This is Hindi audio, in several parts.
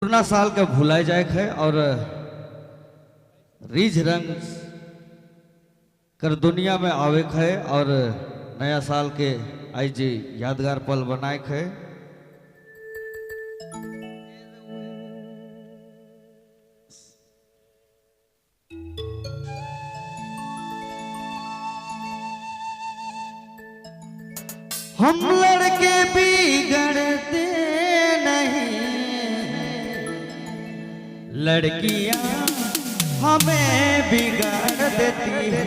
पुराना साल के भुलाए जाए है और रीझ रंग कर दुनिया में आवे है और नया साल के आई जी यादगार पल बनाए है। हम लड़के बिगड़ते नहीं, लड़कियां हमें बिगाड़ देती है।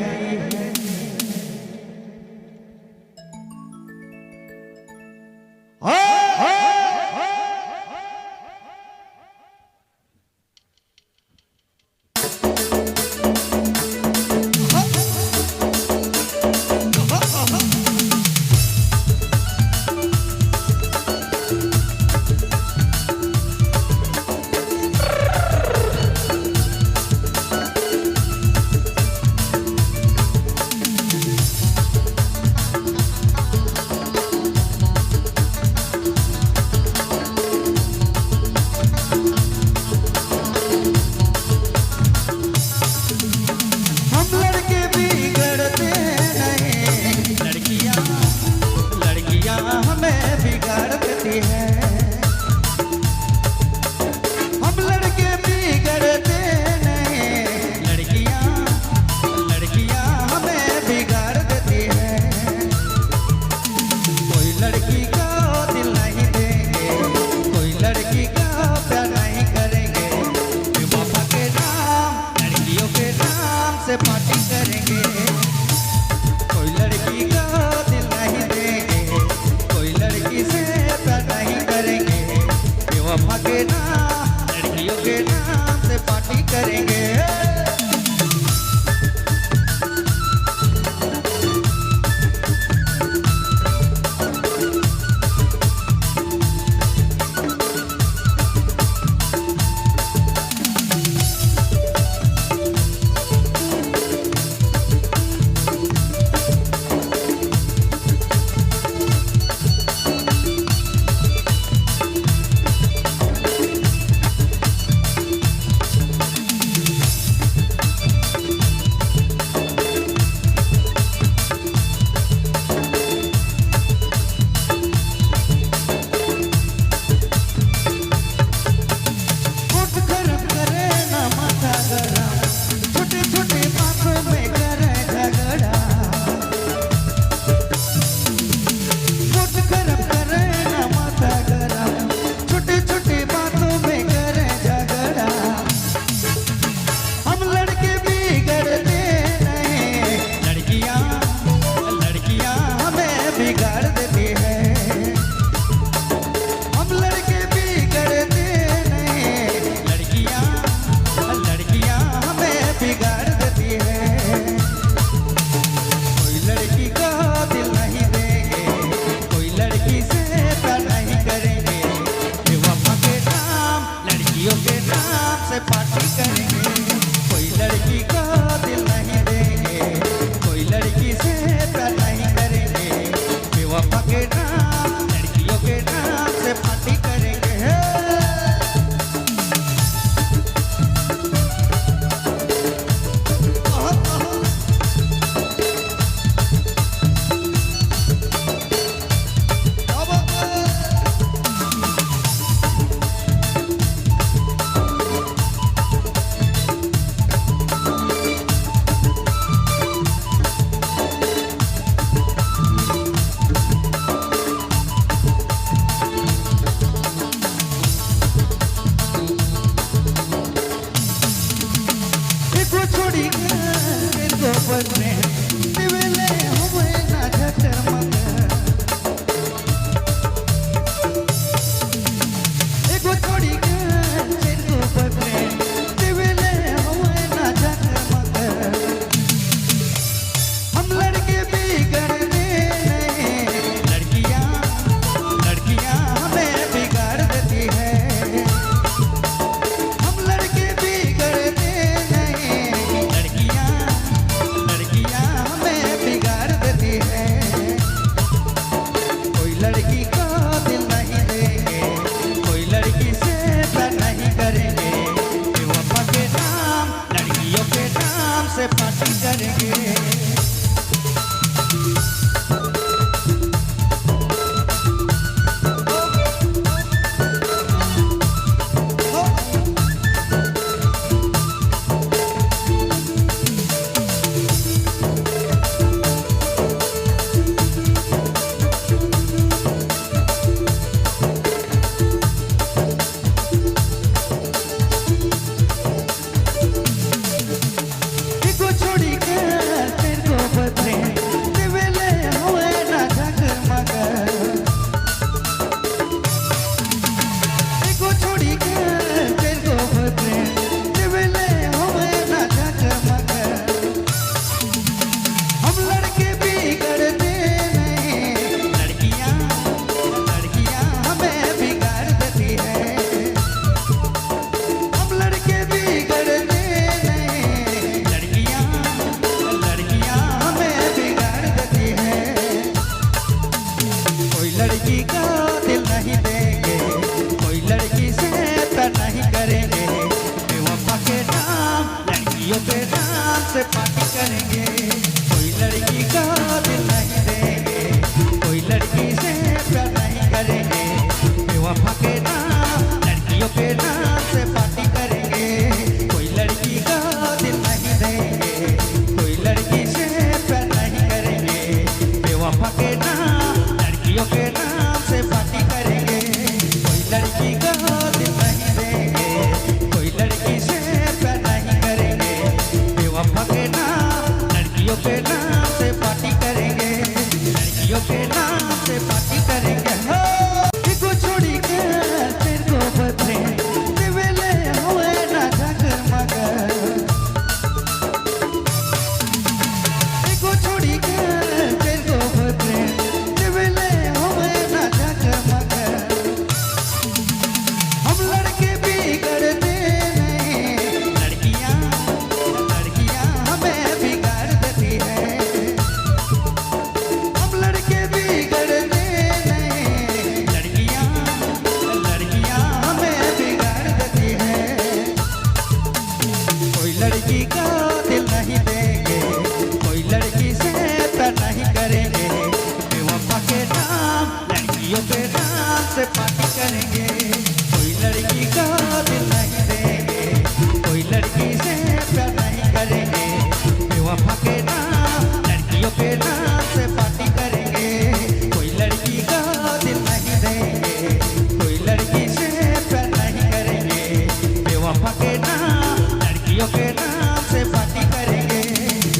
पार्टी करेंगे, कोई लड़की का दिल नहीं देंगे, कोई लड़की से प्यार नहीं करेंगे, बेवफा के नाम लड़कियों के नाम से पार्टी करेंगे। पार्टी करेंगे, कोई लड़की को दिल नहीं देंगे, कोई लड़की से प्यार नहीं करेंगे, बेवफा के नाम लड़कियों के नाम से पार्टी करेंगे। करेंगे, बेवफा के नाम लड़कियों के नाम से पार्टी करेंगे। लड़की का दिल नहीं देंगे, कोई लड़की से प्यार नहीं करेंगे, बेवफा के नाम लड़कियों के नाम से पार्टी करेंगे। कोई लड़की का दिल नहीं देंगे, कोई लड़की से प्यार नहीं करेंगे, बेवफा के नाम लड़कियों के नाम से पार्टी करेंगे। कोई लड़की का दिल नहीं देंगे, कोई लड़की से प्यार नहीं करेंगे, बेवफा के नाम लड़कियों के नाम से पार्टी करेंगे। कोई लड़की का दिल नहीं देंगे, कोई लड़की से प्यार नहीं करेंगे, बेवफा के नाम लड़कियों के नाम से पार्टी करेंगे, लड़कियों के नाम से पार्टी करेंगे। हो को छोड़ी के तेरे को बदले दिवेले हुए ना जाकर मगर, को छोड़ी के तेरे को बदले दिवेले लड़की का दिल नहीं देंगे, कोई लड़की से प्यार नहीं करेंगे, बेवफा के नाम लड़कियों के नाम से पार्टी करेंगे। कोई लड़की का दिल नहीं देंगे, कोई लड़की से प्यार नहीं करेंगे, बेवफा के नाम लड़कियों के नाम से पार्टी करेंगे। कोई लड़की का दिल नहीं देंगे, कोई लड़की से प्यार नहीं करेंगे, बेवफा के नाम लड़कियों के नाम से पार्टी करेंगे।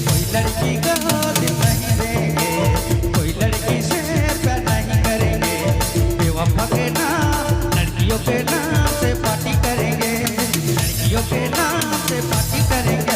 कोई लड़की का दिल नहीं देंगे, कोई लड़की से प्यार नहीं करेंगे, बेवफा के नाम लड़कियों के नाम से पार्टी करेंगे, लड़कियों के नाम से पार्टी करेंगे।